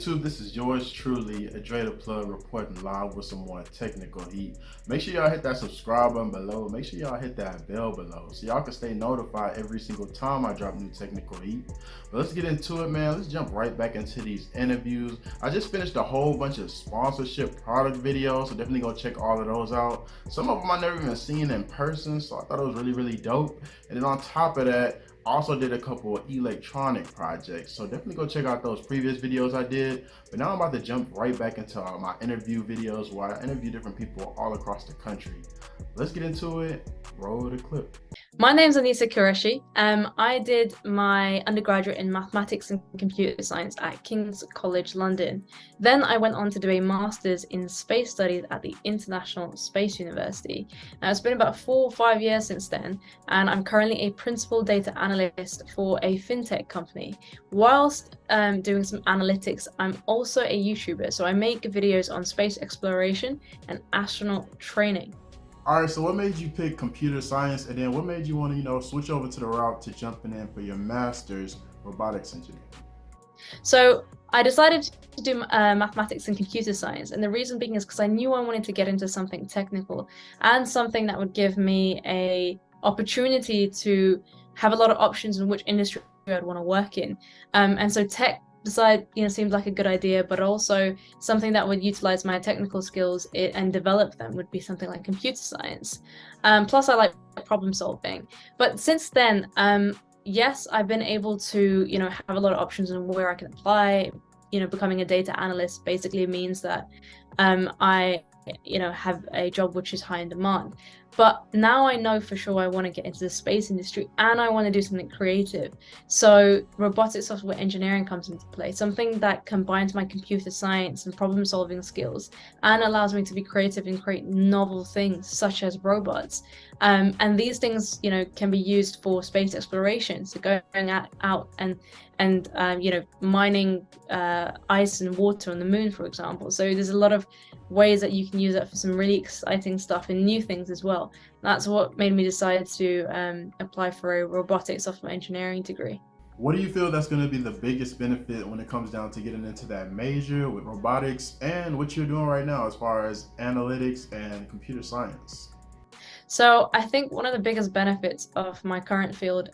YouTube? This is yours truly, Dre the Plug, reporting live with some more technical heat. Make sure y'all hit that subscribe button below. Make sure y'all hit that bell below so y'all can stay notified every single time I drop new technical heat. But let's get into it, man. Let's jump right back into these interviews. I just finished a whole bunch of sponsorship product videos, so definitely go check all of those out. Some of them I never even seen in person, so I thought it was really dope. And then on top of that, also did a couple of electronic projects, so definitely go check out those previous videos I did. But now I'm about to jump right back into my interview videos where I interview different people all across the country. Let's get into it. Roll the clip. My name's Anisa YT. I did my undergraduate in mathematics and computer science at King's College London. Then I went on to do a master's in space studies at the International Space University. Now, it's been about 4 or 5 years since then, and I'm currently a principal data analyst for a fintech company. Whilst doing some analytics, I'm also a YouTuber, so I make videos on space exploration and astronaut training. All right, so what made you pick computer science, and then what made you want to, switch over to the route to jumping in for your master's robotics engineering? So I decided to do mathematics and computer science, and the reason being is because I knew I wanted to get into something technical and something that would give me a opportunity to have a lot of options in which industry I'd want to work in. And so tech seemed like a good idea, but also something that would utilize my technical skills and develop them would be something like computer science. Plus I like problem solving. But since then, yes, I've been able to, have a lot of options on where I can apply. Becoming a data analyst basically means that I have a job which is high in demand. But now I know for sure I want to get into the space industry and I want to do something creative. So robotic software engineering comes into play, something that combines my computer science and problem solving skills and allows me to be creative and create novel things such as robots. And these things, can be used for space exploration. So going out and mining ice and water on the moon, for example. So there's a lot of ways that you can use that for some really exciting stuff and new things as well. That's what made me decide to apply for a robotic software engineering degree. What do you feel that's going to be the biggest benefit when it comes down to getting into that major with robotics and what you're doing right now as far as analytics and computer science? So I think one of the biggest benefits of my current field,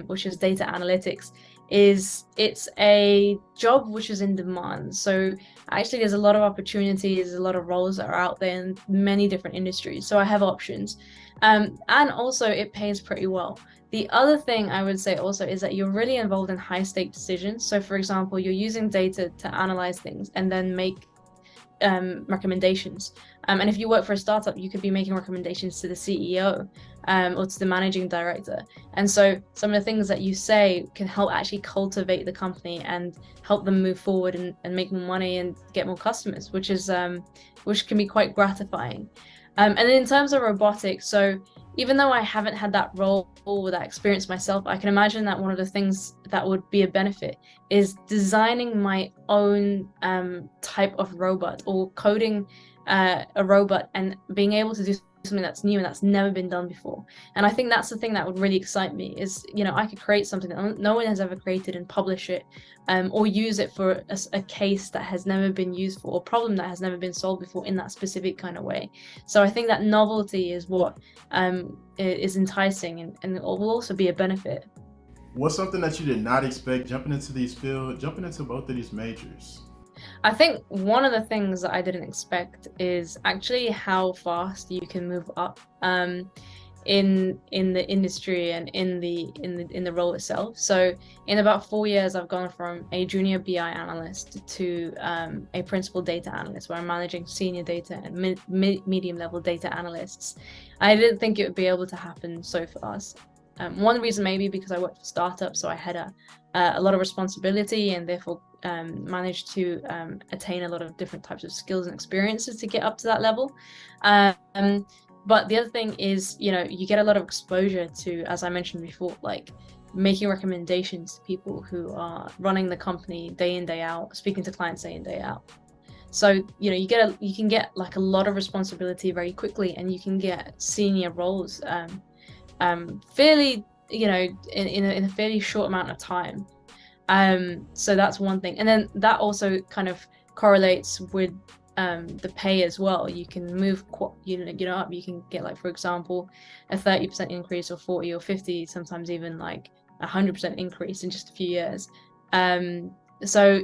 which is data analytics, is it's a job which is in demand. So actually there's a lot of opportunities, a lot of roles that are out there in many different industries. So I have options. And also it pays pretty well. The other thing I would say also is that you're really involved in high stake decisions. So for example, you're using data to analyze things and then make recommendations. And if you work for a startup, you could be making recommendations to the CEO or to the managing director. And so some of the things that you say can help actually cultivate the company and help them move forward and make more money and get more customers, which can be quite gratifying. And then in terms of robotics, so even though I haven't had that role or that experience myself, I can imagine that one of the things that would be a benefit is designing my own type of robot or coding a robot and being able to do something that's new and that's never been done before. And I think that's the thing that would really excite me is, I could create something that no one has ever created and publish it or use it for a case that has never been used for or problem that has never been solved before in that specific kind of way. So I think that novelty is what is enticing and it will also be a benefit. What's something that you did not expect jumping into these fields, jumping into both of these majors? I think one of the things that I didn't expect is actually how fast you can move up in the industry and in the role itself. So in about 4 years, I've gone from a junior BI analyst to a principal data analyst, where I'm managing senior data and medium level data analysts. I didn't think it would be able to happen so fast. One reason maybe because I worked for startups, so I had a lot of responsibility and therefore managed to attain a lot of different types of skills and experiences to get up to that level. But the other thing is, you get a lot of exposure to, as I mentioned before, like making recommendations to people who are running the company day in, day out, speaking to clients day in, day out. So, you can get like a lot of responsibility very quickly, and you can get senior roles fairly, in a fairly short amount of time. So that's one thing, and then that also kind of correlates with the pay as well. You can move up. You can get, like, for example, a 30% increase, or 40 or 50, sometimes even like 100% increase in just a few years. So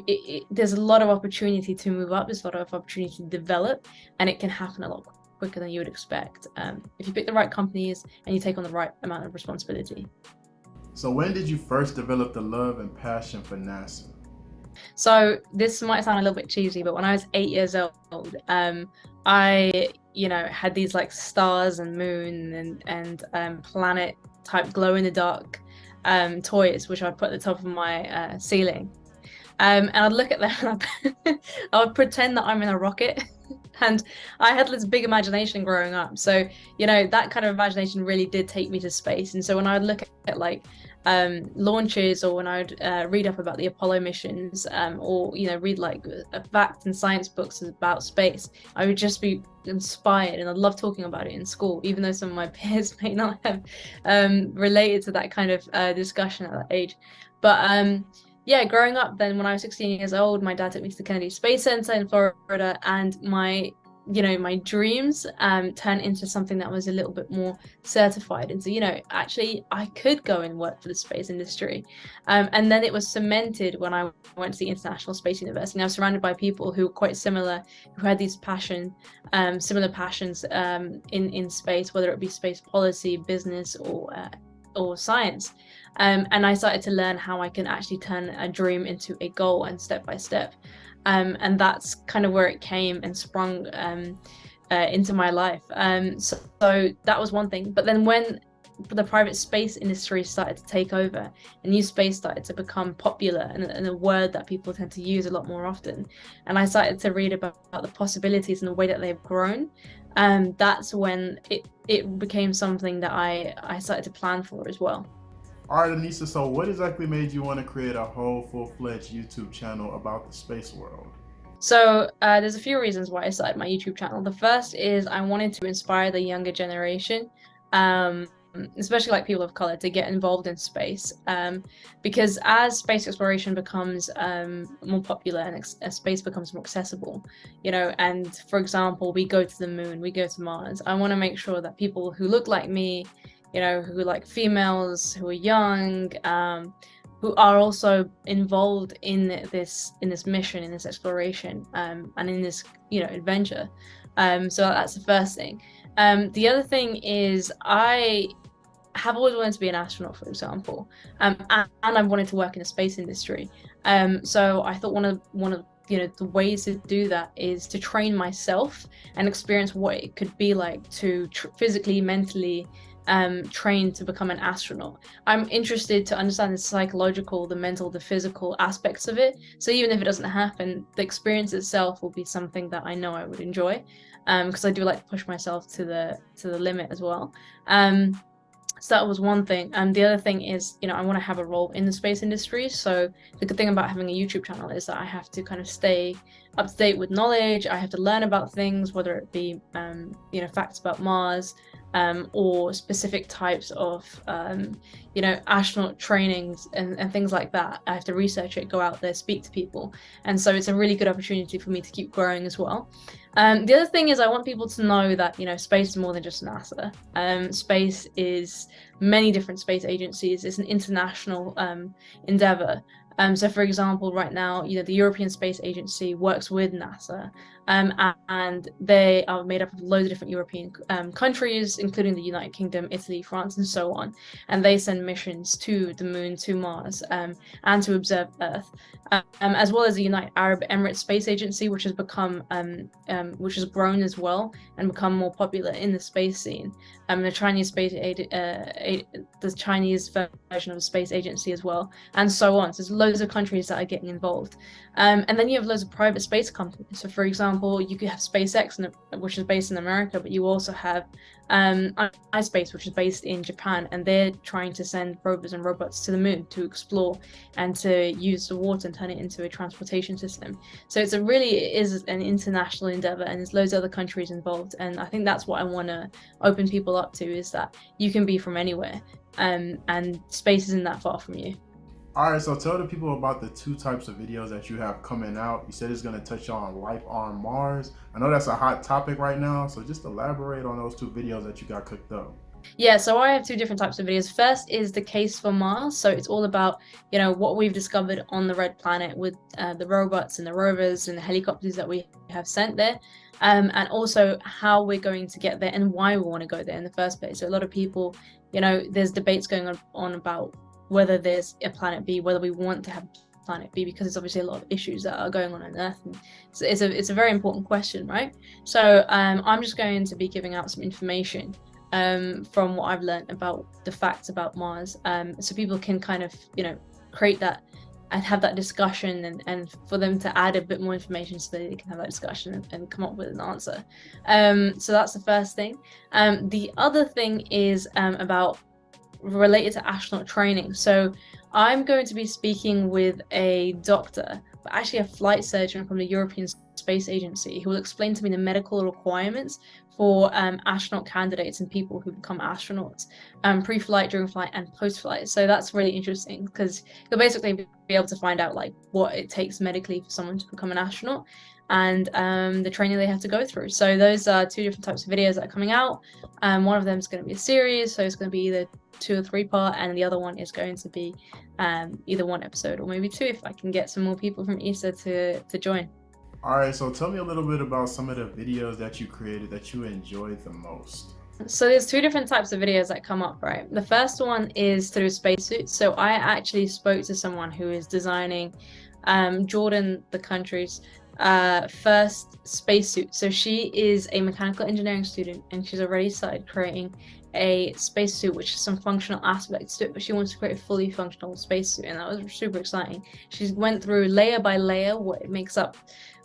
there's a lot of opportunity to move up. There's a lot of opportunity to develop, and it can happen a lot quicker than you would expect if you pick the right companies and you take on the right amount of responsibility. So when did you first develop the love and passion for NASA? So this might sound a little bit cheesy, but when I was 8 years old, I had these like stars and moon and planet type glow in the dark toys, which I'd put at the top of my ceiling. And I'd look at them and I would pretend that I'm in a rocket. And I had this big imagination growing up. So, that kind of imagination really did take me to space. And so when I would look at like launches, or when I'd read up about the Apollo missions, or read like facts and science books about space, I would just be inspired, and I'd love talking about it in school, even though some of my peers may not have related to that kind of discussion at that age. But yeah, growing up then, when I was 16 years old, my dad took me to the Kennedy Space Center in Florida, and my dreams turned into something that was a little bit more certified. And so, actually I could go and work for the space industry. And then it was cemented when I went to the International Space University, and I was surrounded by people who were quite similar, who had these similar passions in space, whether it be space policy, business, or science. And I started to learn how I can actually turn a dream into a goal, and step by step. And that's kind of where it came and sprung into my life. So that was one thing. But then when the private space industry started to take over, and new space started to become popular, and a word that people tend to use a lot more often, and I started to read about the possibilities and the way that they've grown, that's when it became something that I started to plan for as well. All right, Anisa, so what exactly made you want to create a whole full-fledged YouTube channel about the space world? So there's a few reasons why I started my YouTube channel. The first is I wanted to inspire the younger generation, especially like people of color, to get involved in space, because as space exploration becomes more popular, and space becomes more accessible, and for example, we go to the moon, we go to Mars, I want to make sure that people who look like me, who are like females, who are young, who are also involved in this mission, in this exploration, and in this adventure. So that's the first thing. The other thing is I have always wanted to be an astronaut, for example, and I wanted to work in the space industry. So I thought one of the ways to do that is to train myself and experience what it could be like to physically, mentally train to become an astronaut. I'm interested to understand the psychological, the mental, the physical aspects of it. So even if it doesn't happen, the experience itself will be something that I know I would enjoy, because I do like to push myself to the limit as well. So that was one thing. The other thing is, I want to have a role in the space industry. So the good thing about having a YouTube channel is that I have to kind of stay up to date with knowledge. I have to learn about things, whether it be, facts about Mars, or specific types of, astronaut trainings and things like that. I have to research it, go out there, speak to people. And so it's a really good opportunity for me to keep growing as well. The other thing is I want people to know that, space is more than just NASA. Space is many different space agencies. It's an international endeavor. So for example, right now, the European Space Agency works with NASA, and they are made up of loads of different European countries, including the United Kingdom, Italy, France, and so on. And they send missions to the moon, to Mars, and to observe Earth, as well as the United Arab Emirates Space Agency, which has become, which has grown as well and become more popular in the space scene. The Chinese the Chinese version of the space agency as well, and so on. So there's loads of countries that are getting involved, and then you have loads of private space companies. So for example, you could have SpaceX, which is based in America, but you also have iSpace, which is based in Japan, and they're trying to send rovers and robots to the moon to explore and to use the water and turn it into a transportation system. So it is an international endeavor, and there's loads of other countries involved. And I think that's what I want to open people up to, is that you can be from anywhere, and space isn't that far from you. All right, so tell the people about the two types of videos that you have coming out. You said it's going to touch on life on Mars. I know that's a hot topic right now, so just elaborate on those two videos that you got cooked up. Yeah, so I have two different types of videos. First is the case for Mars. So it's all about, what we've discovered on the red planet with the robots and the rovers and the helicopters that we have sent there. And also how we're going to get there and why we want to go there in the first place. So a lot of people, there's debates going on about whether there's a planet B, whether we want to have planet B, because there's obviously a lot of issues that are going on Earth. And it's a very important question, right? So I'm just going to be giving out some information from what I've learned about the facts about Mars, so people can kind of, create that and have that discussion, and for them to add a bit more information so that they can have that discussion and come up with an answer. So that's the first thing. The other thing is about related to astronaut training. So I'm going to be speaking with a doctor, but actually a flight surgeon from the European Space Agency, who will explain to me the medical requirements for astronaut candidates and people who become astronauts, pre-flight, during flight, and post-flight. So that's really interesting because you'll basically be able to find out like what it takes medically for someone to become an astronaut, and the training they have to go through. So those are two different types of videos that are coming out. One of them is going to be a series, so it's going to be either 2 or 3 part, and the other one is going to be either 1 episode or maybe 2 if I can get some more people from ESA to join. All right, so tell me a little bit about some of the videos that you created that you enjoyed the most. So there's 2 different types of videos that come up, right? The first one is through spacesuits. So I actually spoke to someone who is designing Jordan, the country's first spacesuit. So she is a mechanical engineering student, and she's already started creating a spacesuit which has some functional aspects to it, but she wants to create a fully functional spacesuit, and that was super exciting. She went through layer by layer what it makes up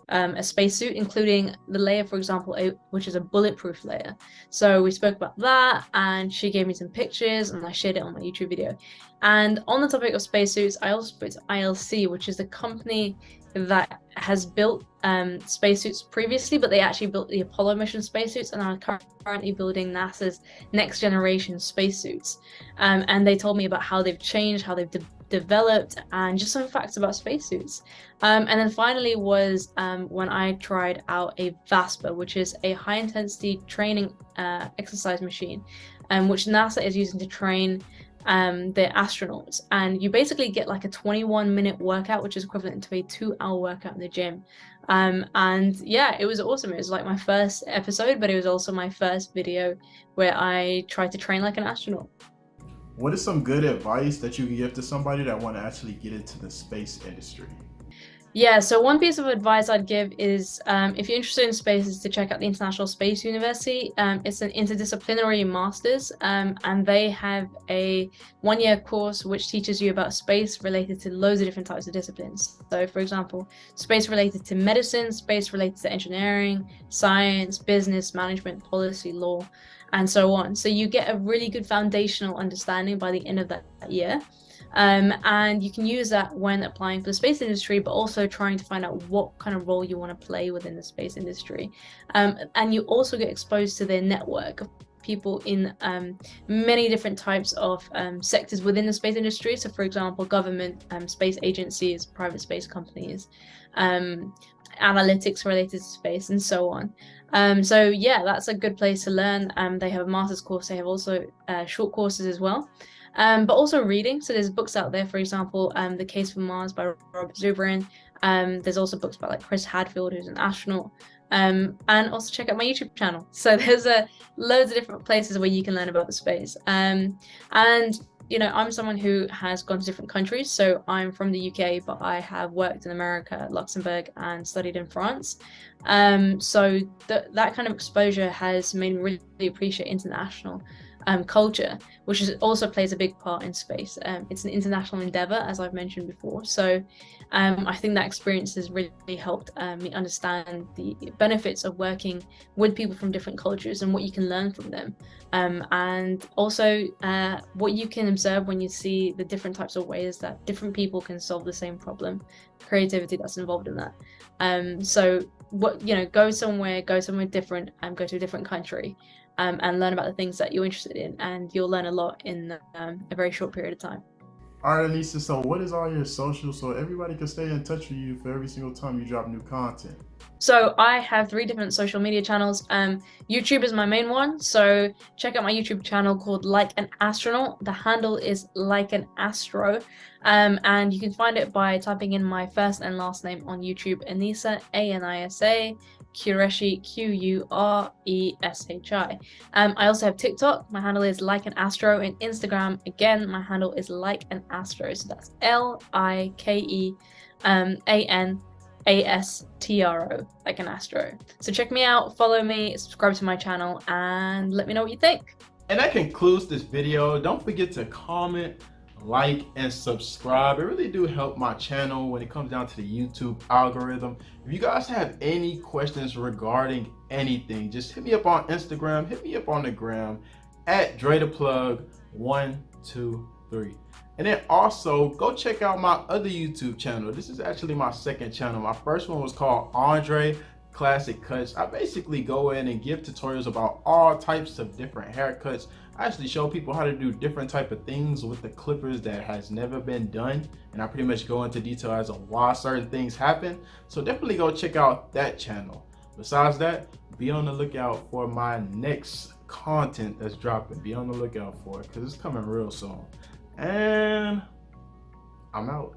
a spacesuit, including the layer, for example, which is a bulletproof layer. So we spoke about that, and she gave me some pictures, and I shared it on my YouTube video. And on the topic of spacesuits, I also spoke to ILC, which is the company that has built spacesuits previously, but they actually built the Apollo mission spacesuits and are currently building NASA's next generation spacesuits. And they told me about how they've changed, how they've developed, and just some facts about spacesuits. And then finally was when I tried out a VASPA, which is a high intensity training exercise machine, which NASA is using to train their astronauts. And you basically get like a 21-minute workout, which is equivalent to a 2-hour workout in the gym. And yeah, it was awesome. It was like my first episode, but it was also my first video where I tried to train like an astronaut. What is some good advice that you can give to somebody that want to actually get into the space industry? Yeah, so one piece of advice I'd give is if you're interested in space, is to check out the International Space University. It's an interdisciplinary master's, and they have a 1-year course which teaches you about space related to loads of different types of disciplines. So, for example, space related to medicine, space related to engineering, science, business, management, policy, law, and so on. So you get a really good foundational understanding by the end of that year. And you can use that when applying for the space industry, but also trying to find out what kind of role you want to play within the space industry. And you also get exposed to their network of people in many different types of sectors within the space industry. So, for example, government, space agencies, private space companies, analytics related to space, and so on. So yeah, that's a good place to learn. They have a master's course. They have also short courses as well. But also reading. So there's books out there, for example, The Case for Mars by Robert Zubrin. There's also books by like Chris Hadfield, who's an astronaut. And also check out my YouTube channel. So there's loads of different places where you can learn about the space. And I'm someone who has gone to different countries. So I'm from the UK, but I have worked in America, Luxembourg, and studied in France. So that kind of exposure has made me really appreciate international culture, which also plays a big part in space. It's an international endeavor, as I've mentioned before. So I think that experience has really helped me understand the benefits of working with people from different cultures and what you can learn from them. And also what you can observe when you see the different types of ways that different people can solve the same problem, creativity that's involved in that. So go somewhere different, and go to a different country. And learn about the things that you're interested in, and you'll learn a lot in a very short period of time. All right, Anisa, so what is all your socials so everybody can stay in touch with you for every single time you drop new content? So I have 3 different social media channels. YouTube is my main one, so check out my YouTube channel called Like an Astronaut. The handle is Like an Astro, and you can find it by typing in my first and last name on YouTube, Anisa Anisa Qureshi Qureshi. I also have TikTok. My handle is Like an Astro, and Instagram again. My handle is Like an Astro. So that's LikeAnAstro, like an astro. So check me out, follow me, subscribe to my channel, and let me know what you think. And that concludes this video. Don't forget to comment, like, and subscribe. It really do help my channel when it comes down to the YouTube algorithm. If you guys have any questions regarding anything, just hit me up on Instagram, hit me up on the gram at DreThePlug123. And then also go check out my other YouTube channel. This is actually my second channel. My first one was called ClassicCuts. I basically go in and give tutorials about all types of different haircuts. I actually show people how to do different type of things with the clippers that has never been done. And I pretty much go into detail as to why certain things happen. So definitely go check out that channel. Besides that, be on the lookout for my next content that's dropping. Be on the lookout for it because it's coming real soon. And I'm out.